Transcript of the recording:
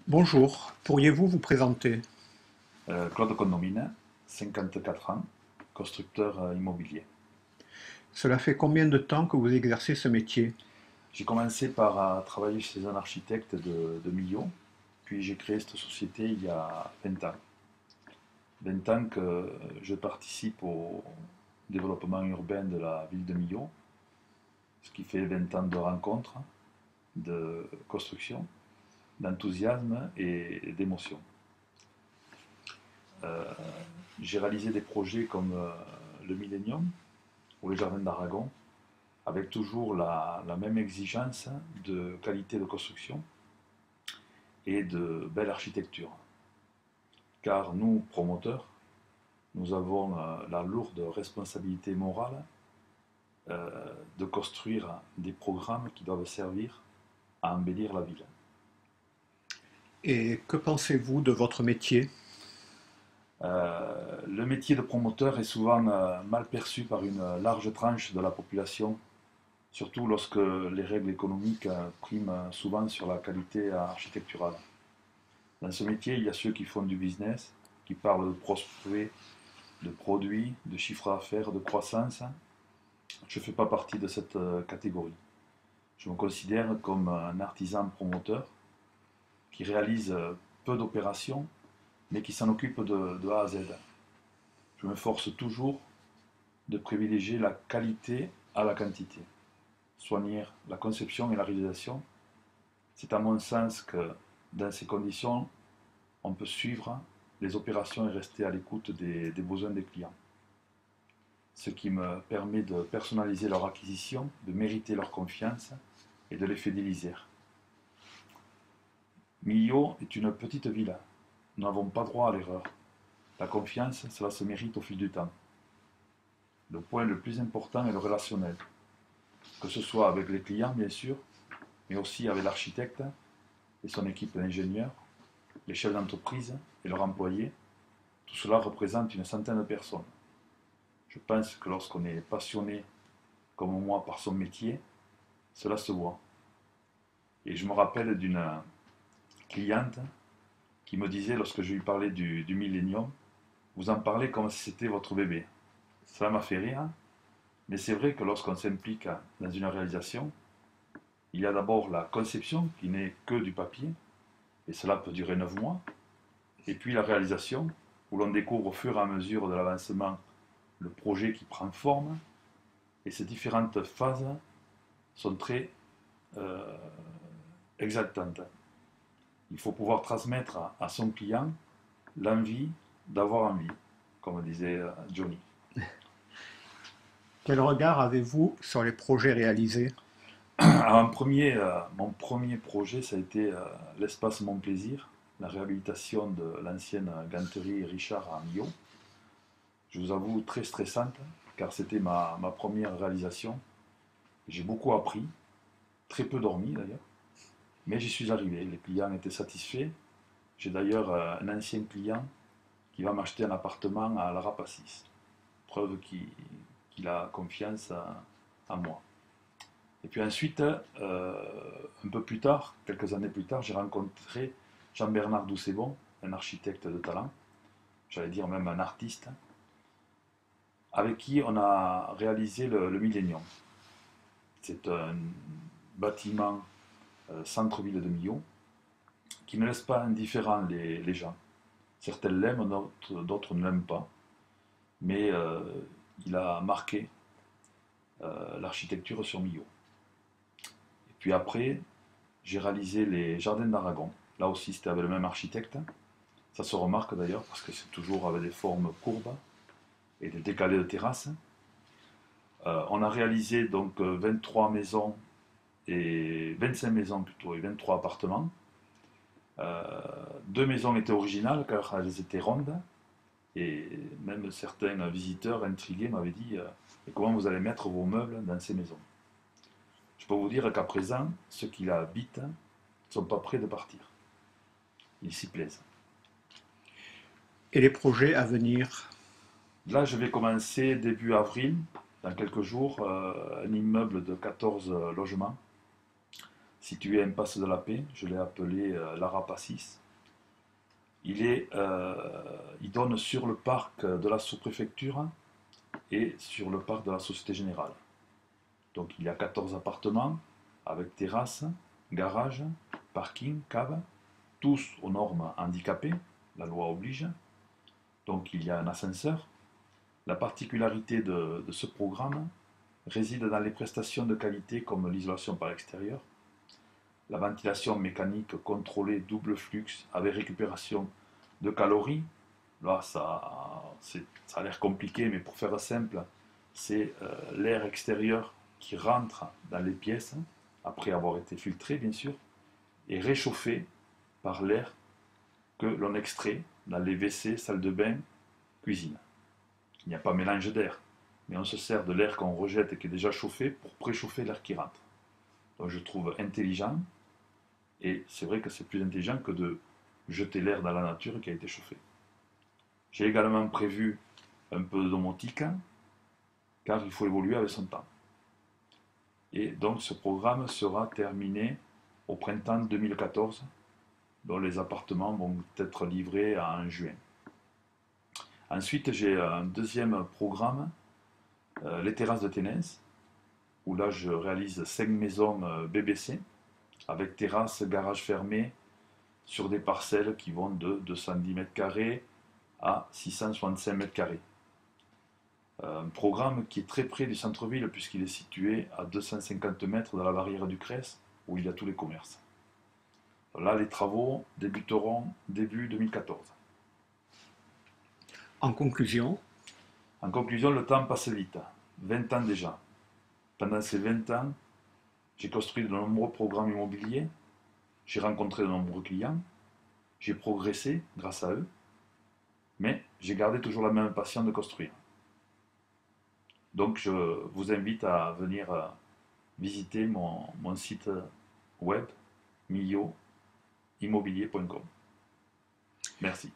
Bonjour, pourriez-vous vous présenter? Claude Condomine, 54 ans, constructeur immobilier. Cela fait combien de temps que vous exercez ce métier? J'ai commencé par travailler chez un architecte de Millau, puis j'ai créé cette société il y a 20 ans. 20 ans que je participe au développement urbain de la ville de Millau, ce qui fait 20 ans de rencontres, de construction, d'enthousiasme et d'émotion. Euh, j'ai réalisé des projets comme le Millennium ou les Jardins d'Aragon, avec toujours la même exigence de qualité de construction et de belle architecture. Car nous, promoteurs, nous avons la lourde responsabilité morale de construire des programmes qui doivent servir à embellir la ville. Et que pensez-vous de votre métier? Le métier de promoteur est souvent mal perçu par une large tranche de la population, surtout lorsque les règles économiques priment souvent sur la qualité architecturale. Dans ce métier, il y a ceux qui font du business, qui parlent de prospects, de produits, de chiffre d'affaires, de croissance. Je ne fais pas partie de cette catégorie. Je me considère comme un artisan promoteur qui réalise peu d'opérations, mais qui s'en occupe de A à Z. Je me force toujours de privilégier la qualité à la quantité. Soigner la conception et la réalisation, c'est à mon sens que dans ces conditions, on peut suivre les opérations et rester à l'écoute des besoins des clients. Ce qui me permet de personnaliser leur acquisition, de mériter leur confiance et de les fidéliser. Millau est une petite ville. Nous n'avons pas droit à l'erreur. La confiance, cela se mérite au fil du temps. Le point le plus important est le relationnel, que ce soit avec les clients bien sûr, mais aussi avec l'architecte et son équipe d'ingénieurs, les chefs d'entreprise et leurs employés. Tout cela représente une centaine de personnes. Je pense que lorsqu'on est passionné, comme moi, par son métier, cela se voit. Et je me rappelle d'une cliente qui me disait, lorsque je lui parlais du Millennium, vous en parlez comme si c'était votre bébé. Cela m'a fait rire, mais c'est vrai que lorsqu'on s'implique dans une réalisation, il y a d'abord la conception qui n'est que du papier, et cela peut durer 9 mois, et puis la réalisation, où l'on découvre au fur et à mesure de l'avancement le projet qui prend forme, et ces différentes phases sont très euh, exaltantes. Il faut pouvoir transmettre à son client l'envie d'avoir envie, comme disait Johnny. Quel regard avez-vous sur les projets réalisés? Alors, mon premier projet, ça a été l'espace Mon Plaisir, la réhabilitation de l'ancienne ganterie Richard à Millau. Je vous avoue, très stressante, car c'était ma première réalisation. J'ai beaucoup appris, très peu dormi d'ailleurs, mais j'y suis arrivé. Les clients étaient satisfaits. J'ai d'ailleurs un ancien client qui va m'acheter un appartement à la Rapacis. Preuve qu'il a confiance en moi. Et puis ensuite, un peu plus tard, quelques années plus tard, j'ai rencontré Jean-Bernard Doucebon, un architecte de talent, j'allais dire même un artiste, avec qui on a réalisé le Millennium. C'est un bâtiment centre-ville de Millau qui ne laisse pas indifférents les gens. Certains l'aiment, d'autres ne l'aiment pas, mais il a marqué l'architecture sur Millau. Et puis après, j'ai réalisé les Jardins d'Aragon. Là aussi, c'était avec le même architecte. Ça se remarque d'ailleurs parce que c'est toujours avec des formes courbes et des décalés de terrasse. On a réalisé donc 23 maisons et 25 maisons plutôt et 23 appartements. Euh, Deux maisons étaient originales car elles étaient rondes et même certains visiteurs intrigués m'avaient dit comment vous allez mettre vos meubles dans ces maisons. Je peux vous dire qu'à présent, ceux qui la habitent ne sont pas prêts de partir. Ils s'y plaisent. Et les projets à venir? Là, je vais commencer début avril, dans quelques jours, un immeuble de 14 logements. situé à Impasse de la Paix, je l'ai appelé l'Arapacis. Il donne sur le parc de la sous-préfecture et sur le parc de la Société Générale. Donc il y a 14 appartements avec terrasse, garage, parking, cave, tous aux normes handicapées, la loi oblige. Donc il y a un ascenseur. La particularité de ce programme réside dans les prestations de qualité comme l'isolation par l'extérieur, la ventilation mécanique contrôlée double flux avec récupération de calories. Là, ça a l'air compliqué, mais pour faire simple, c'est l'air extérieur qui rentre dans les pièces, après avoir été filtré bien sûr, et réchauffé par l'air que l'on extrait dans les WC, salles de bain, cuisine. Il n'y a pas mélange d'air, mais on se sert de l'air qu'on rejette et qui est déjà chauffé pour préchauffer l'air qui rentre. Donc je trouve intelligent, et c'est vrai que c'est plus intelligent que de jeter l'air dans la nature qui a été chauffé. J'ai également prévu un peu de domotique, car il faut évoluer avec son temps. Et donc ce programme sera terminé au printemps 2014, dont les appartements vont être livrés en juin. Ensuite, j'ai un deuxième programme, les terrasses de Ténès, où là je réalise 5 maisons BBC, avec terrasse, garage fermé, sur des parcelles qui vont de 210 m² à 665 m². Un programme qui est très près du centre-ville puisqu'il est situé à 250 mètres de la barrière du Crès où il y a tous les commerces. Là, les travaux débuteront début 2014. En conclusion, En conclusion, le temps passe vite. 20 ans déjà. Pendant ces 20 ans, j'ai construit de nombreux programmes immobiliers, j'ai rencontré de nombreux clients, j'ai progressé grâce à eux, mais j'ai gardé toujours la même passion de construire. Donc je vous invite à venir visiter mon site web milioimmobilier.com. Merci.